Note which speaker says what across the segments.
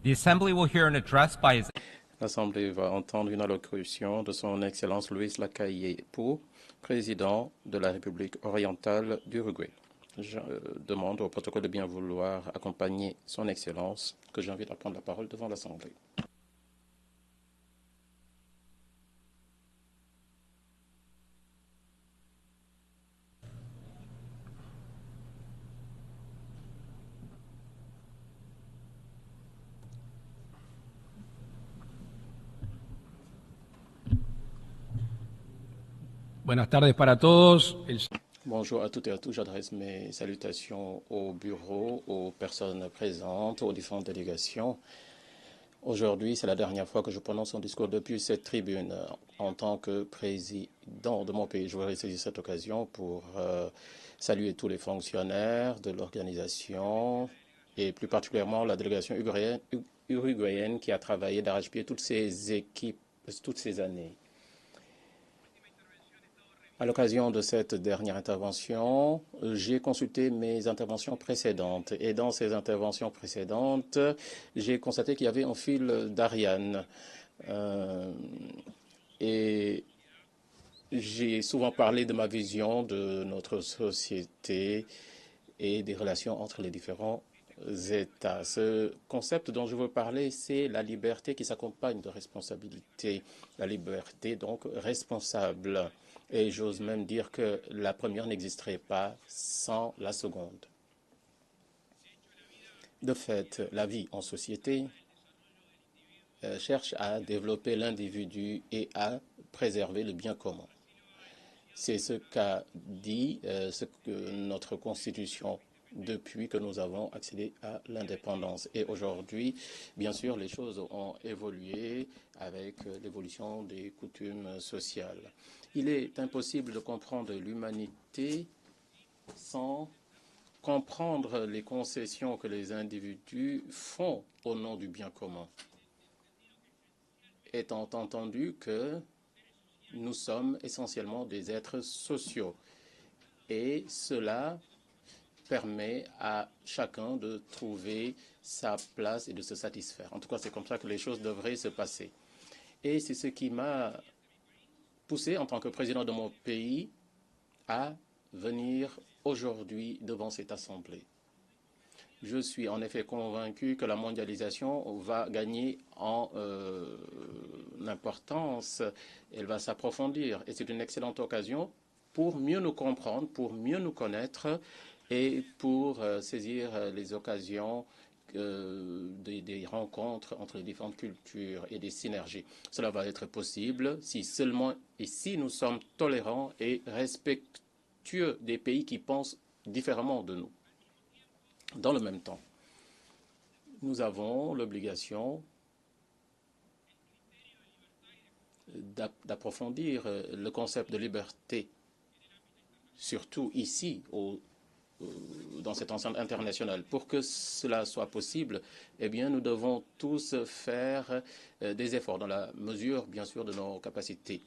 Speaker 1: The Assembly will hear an address by His
Speaker 2: L'Assemblée va entendre une allocution de son Excellence Luis Lacalle Pou, président de la République orientale d'Uruguay. Je demande au protocole de bien vouloir accompagner son Excellence, que j'invite à prendre la parole devant l'Assemblée.
Speaker 3: Buenas tardes para todos.
Speaker 2: Bonjour à toutes et à tous. J'adresse mes salutations au bureau, aux personnes présentes, aux différentes délégations. Aujourd'hui, c'est la dernière fois que je prononce un discours depuis cette tribune en tant que président de mon pays. Je voudrais saisir cette occasion pour saluer tous les fonctionnaires de l'organisation et plus particulièrement la délégation uruguayenne qui a travaillé d'arrache-pied toutes ces années. À l'occasion de cette dernière intervention, j'ai consulté mes interventions précédentes. Et dans ces interventions précédentes, j'ai constaté qu'il y avait un fil d'Ariane. Et j'ai souvent parlé de ma vision de notre société et des relations entre les différents États. Ce concept dont je veux parler, c'est la liberté qui s'accompagne de responsabilité. La liberté, donc, responsable. Et j'ose même dire que la première n'existerait pas sans la seconde. De fait, la vie en société cherche à développer l'individu et à préserver le bien commun. C'est ce qu'a dit notre Constitution depuis que nous avons accédé à l'indépendance. Et aujourd'hui, bien sûr, les choses ont évolué avec l'évolution des coutumes sociales. Il est impossible de comprendre l'humanité sans comprendre les concessions que les individus font au nom du bien commun. Étant entendu que nous sommes essentiellement des êtres sociaux et cela permet à chacun de trouver sa place et de se satisfaire. En tout cas, c'est comme ça que les choses devraient se passer. Et c'est ce qui m'a poussé, en tant que président de mon pays, à venir aujourd'hui devant cette Assemblée. Je suis en effet convaincu que la mondialisation va gagner en importance, elle va s'approfondir. Et c'est une excellente occasion pour mieux nous comprendre, pour mieux nous connaître et pour saisir les occasions des rencontres entre les différentes cultures et des synergies. Cela va être possible si seulement et si nous sommes tolérants et respectueux des pays qui pensent différemment de nous. Dans le même temps, nous avons l'obligation d'approfondir le concept de liberté, surtout ici, dans cette enceinte internationale. Pour que cela soit possible, eh bien, nous devons tous faire des efforts dans la mesure, bien sûr, de nos capacités.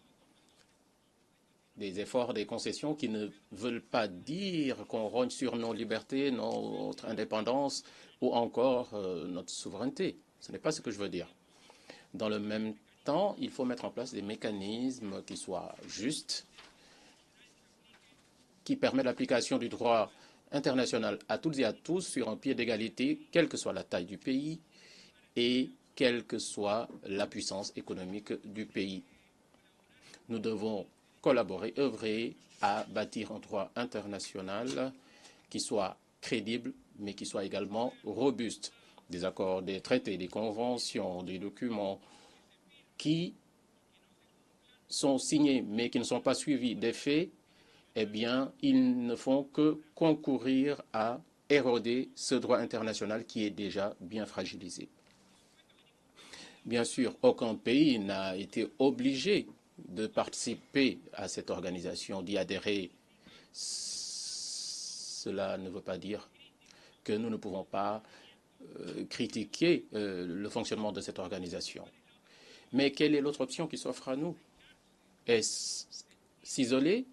Speaker 2: Des efforts, des concessions qui ne veulent pas dire qu'on rogne sur nos libertés, notre indépendance ou encore notre souveraineté. Ce n'est pas ce que je veux dire. Dans le même temps, il faut mettre en place des mécanismes qui soient justes, qui permettent l'application du droit international à toutes et à tous sur un pied d'égalité, quelle que soit la taille du pays et quelle que soit la puissance économique du pays. Nous devons collaborer, œuvrer à bâtir un droit international qui soit crédible, mais qui soit également robuste. Des accords, des traités, des conventions, des documents qui sont signés, mais qui ne sont pas suivis des faits, eh bien, ils ne font que concourir à éroder ce droit international qui est déjà bien fragilisé. Bien sûr, aucun pays n'a été obligé de participer à cette organisation, d'y adhérer. Cela ne veut pas dire que nous ne pouvons pas critiquer le fonctionnement de cette organisation. Mais quelle est l'autre option qui s'offre à nous? Est-ce s'isoler?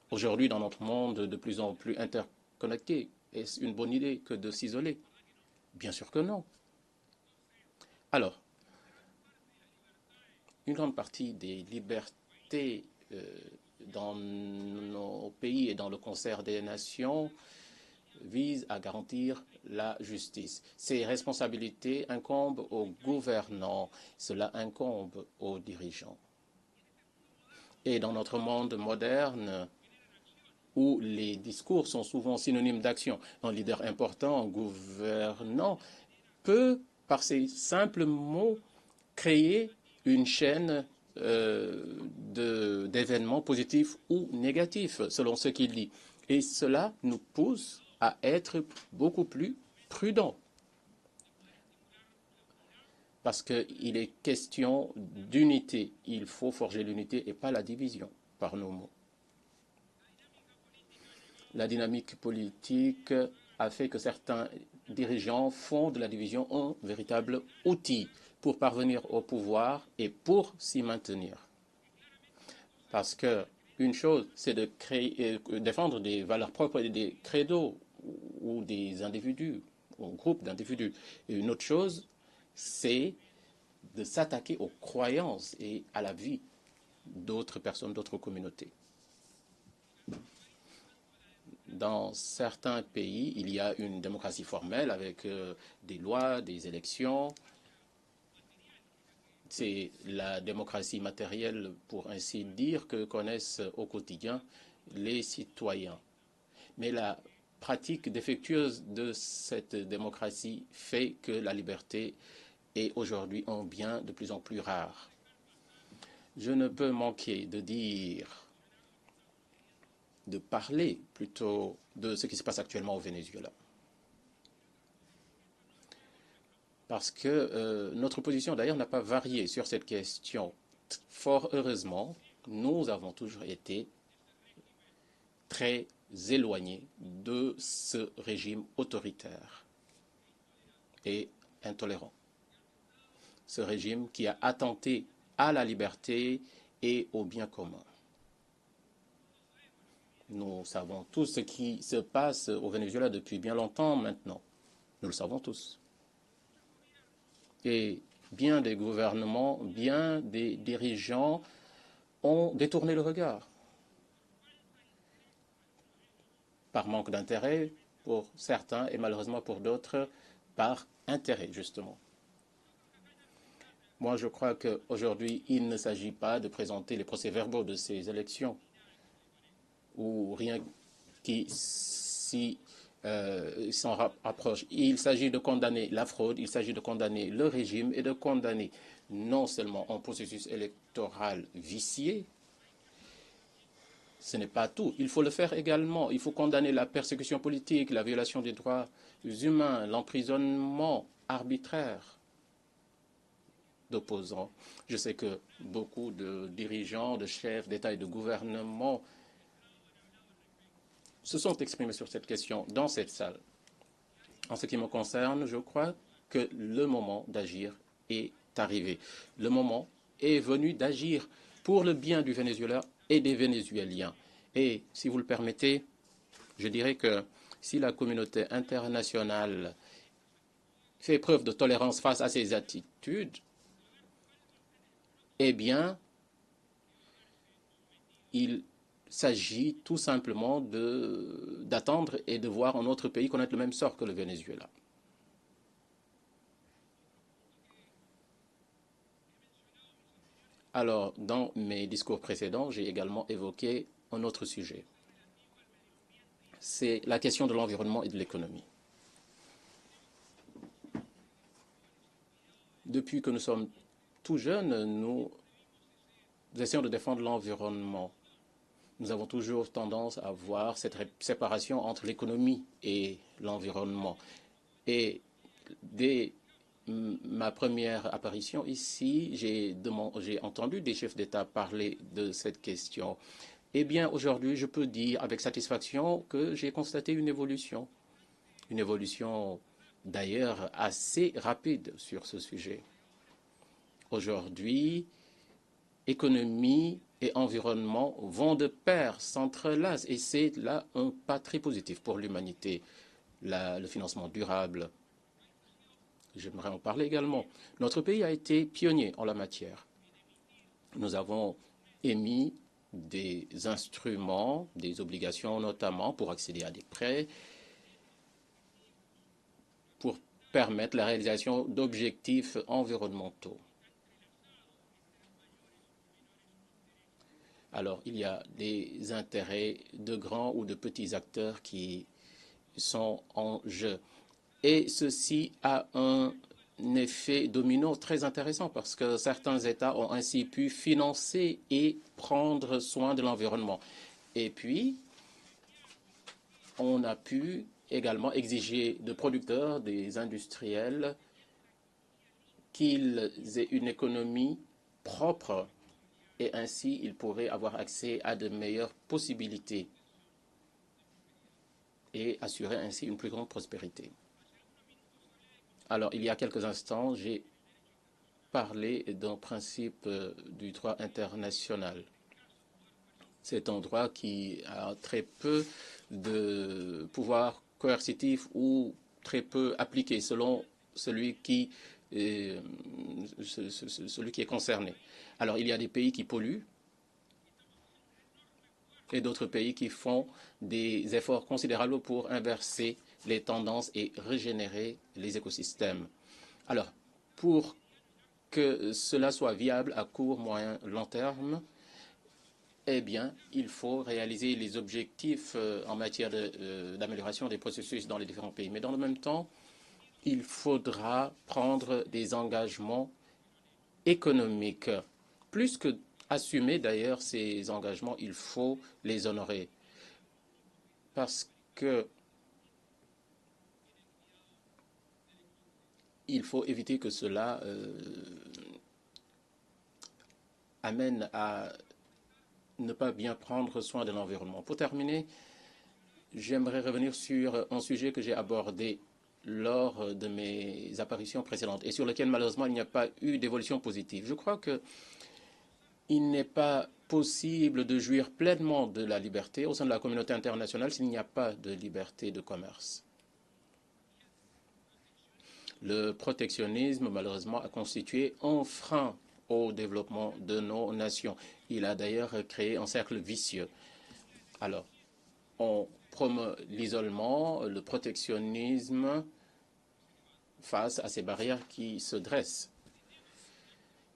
Speaker 2: Aujourd'hui, dans notre monde de plus en plus interconnecté, est-ce une bonne idée que de s'isoler? Bien sûr que non. Alors, une grande partie des libertés dans nos pays et dans le concert des nations vise à garantir la justice. Ces responsabilités incombent aux gouvernants, cela incombe aux dirigeants. Et dans notre monde moderne, où les discours sont souvent synonymes d'action, un leader important, un gouvernant, peut, par ces simples mots, créer une chaîne d'événements positifs ou négatifs, selon ce qu'il dit. Et cela nous pousse à être beaucoup plus prudents. Parce qu'il est question d'unité. Il faut forger l'unité et pas la division, par nos mots. La dynamique politique a fait que certains dirigeants font de la division un véritable outil pour parvenir au pouvoir et pour s'y maintenir. Parce que une chose, c'est de défendre des valeurs propres et des credos ou des individus, ou groupes d'individus. Et une autre chose, c'est de s'attaquer aux croyances et à la vie d'autres personnes, d'autres communautés. Dans certains pays, il y a une démocratie formelle avec des lois, des élections. C'est la démocratie matérielle, pour ainsi dire, que connaissent au quotidien les citoyens. Mais la pratique défectueuse de cette démocratie fait que la liberté est aujourd'hui un bien de plus en plus rare. Je ne peux manquer de parler plutôt de ce qui se passe actuellement au Venezuela. Parce que notre position d'ailleurs n'a pas varié sur cette question. Fort heureusement, nous avons toujours été très éloignés de ce régime autoritaire et intolérant. Ce régime qui a attenté à la liberté et au bien commun. Nous savons tous ce qui se passe au Venezuela depuis bien longtemps maintenant. Nous le savons tous. Et bien des gouvernements, bien des dirigeants ont détourné le regard. Par manque d'intérêt pour certains et malheureusement pour d'autres, par intérêt justement. Moi, je crois qu'aujourd'hui, il ne s'agit pas de présenter les procès-verbaux de ces élections ou rien qui s'en rapproche. Il s'agit de condamner la fraude, il s'agit de condamner le régime et de condamner non seulement un processus électoral vicié. Ce n'est pas tout. Il faut le faire également. Il faut condamner la persécution politique, la violation des droits humains, l'emprisonnement arbitraire d'opposants. Je sais que beaucoup de dirigeants, de chefs d'État et de gouvernement se sont exprimés sur cette question dans cette salle. En ce qui me concerne, je crois que le moment d'agir est arrivé. Le moment est venu d'agir pour le bien du Venezuela et des Vénézuéliens. Et si vous le permettez, je dirais que si la communauté internationale fait preuve de tolérance face à ces attitudes, eh bien, il s'agit tout simplement d'attendre et de voir un autre pays connaître le même sort que le Venezuela. Alors, dans mes discours précédents, j'ai également évoqué un autre sujet. C'est la question de l'environnement et de l'économie. Depuis que nous sommes tout jeunes, nous essayons de défendre l'environnement. Nous avons toujours tendance à voir cette séparation entre l'économie et l'environnement. Et dès ma première apparition ici, j'ai entendu des chefs d'État parler de cette question. Eh bien, aujourd'hui, je peux dire avec satisfaction que j'ai constaté une évolution d'ailleurs assez rapide sur ce sujet. Aujourd'hui, économie et environnement vont de pair, s'entrelacent, et c'est là un pas très positif pour l'humanité, le financement durable. j'aimerais en parler également. Notre pays a été pionnier en la matière. Nous avons émis des instruments, des obligations notamment pour accéder à des prêts, pour permettre la réalisation d'objectifs environnementaux. Alors, il y a des intérêts de grands ou de petits acteurs qui sont en jeu. Et ceci a un effet domino très intéressant parce que certains États ont ainsi pu financer et prendre soin de l'environnement. Et puis, on a pu également exiger de producteurs, des industriels, qu'ils aient une économie propre et ainsi ils pourraient avoir accès à de meilleures possibilités et assurer ainsi une plus grande prospérité. Alors, il y a quelques instants, j'ai parlé d'un principe du droit international. C'est un droit qui a très peu de pouvoir coercitif ou très peu appliqué selon celui qui est concerné. Alors, il y a des pays qui polluent et d'autres pays qui font des efforts considérables pour inverser les tendances et régénérer les écosystèmes. Alors, pour que cela soit viable à court, moyen, long terme, eh bien, il faut réaliser les objectifs en matière d'amélioration des processus dans les différents pays. Mais dans le même temps, il faudra prendre des engagements économiques. Plus que assumer d'ailleurs ces engagements, il faut les honorer. Parce que il faut éviter que cela amène à ne pas bien prendre soin de l'environnement. Pour terminer, j'aimerais revenir sur un sujet que j'ai abordé lors de mes apparitions précédentes et sur lequel malheureusement il n'y a pas eu d'évolution positive. Je crois qu'il n'est pas possible de jouir pleinement de la liberté au sein de la communauté internationale s'il n'y a pas de liberté de commerce. Le protectionnisme, malheureusement, a constitué un frein au développement de nos nations. Il a d'ailleurs créé un cercle vicieux. Alors, on promeut l'isolement, le protectionnisme face à ces barrières qui se dressent.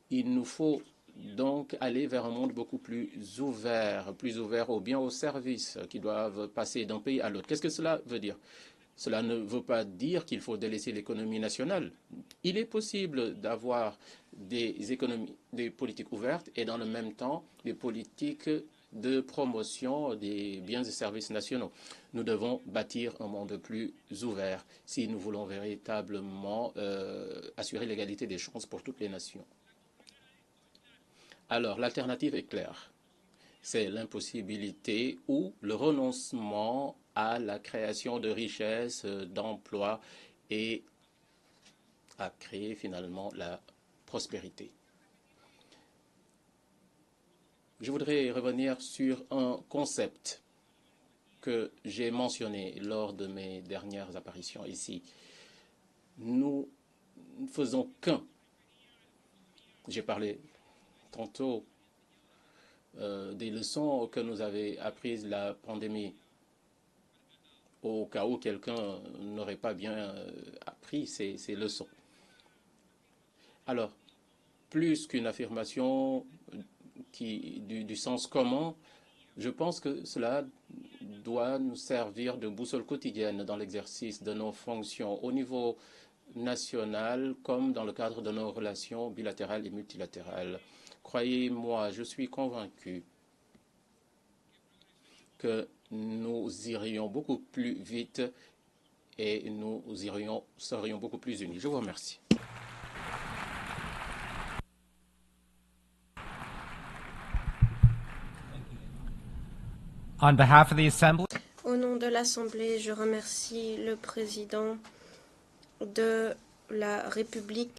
Speaker 2: Il nous faut donc aller vers un monde beaucoup plus ouvert aux biens, aux services qui doivent passer d'un pays à l'autre. Qu'est-ce que cela veut dire? Cela ne veut pas dire qu'il faut délaisser l'économie nationale. Il est possible d'avoir des politiques ouvertes et dans le même temps des politiques de promotion des biens et services nationaux. Nous devons bâtir un monde plus ouvert si nous voulons véritablement assurer l'égalité des chances pour toutes les nations. Alors, l'alternative est claire. C'est l'impossibilité ou le renoncement à la création de richesses, d'emplois et à créer finalement la prospérité. Je voudrais revenir sur un concept que j'ai mentionné lors de mes dernières apparitions ici. Nous ne faisons qu'un. J'ai parlé tantôt des leçons que nous avait apprises la pandémie. Au cas où quelqu'un n'aurait pas bien appris ces leçons. Alors, plus qu'une affirmation du sens commun, je pense que cela doit nous servir de boussole quotidienne dans l'exercice de nos fonctions au niveau national comme dans le cadre de nos relations bilatérales et multilatérales. Croyez-moi, je suis convaincu que nous irions beaucoup plus vite et nous serions beaucoup plus unis. Je vous remercie.
Speaker 1: On behalf of the Assembly,
Speaker 4: Au nom de l'Assemblée, je remercie le président de la République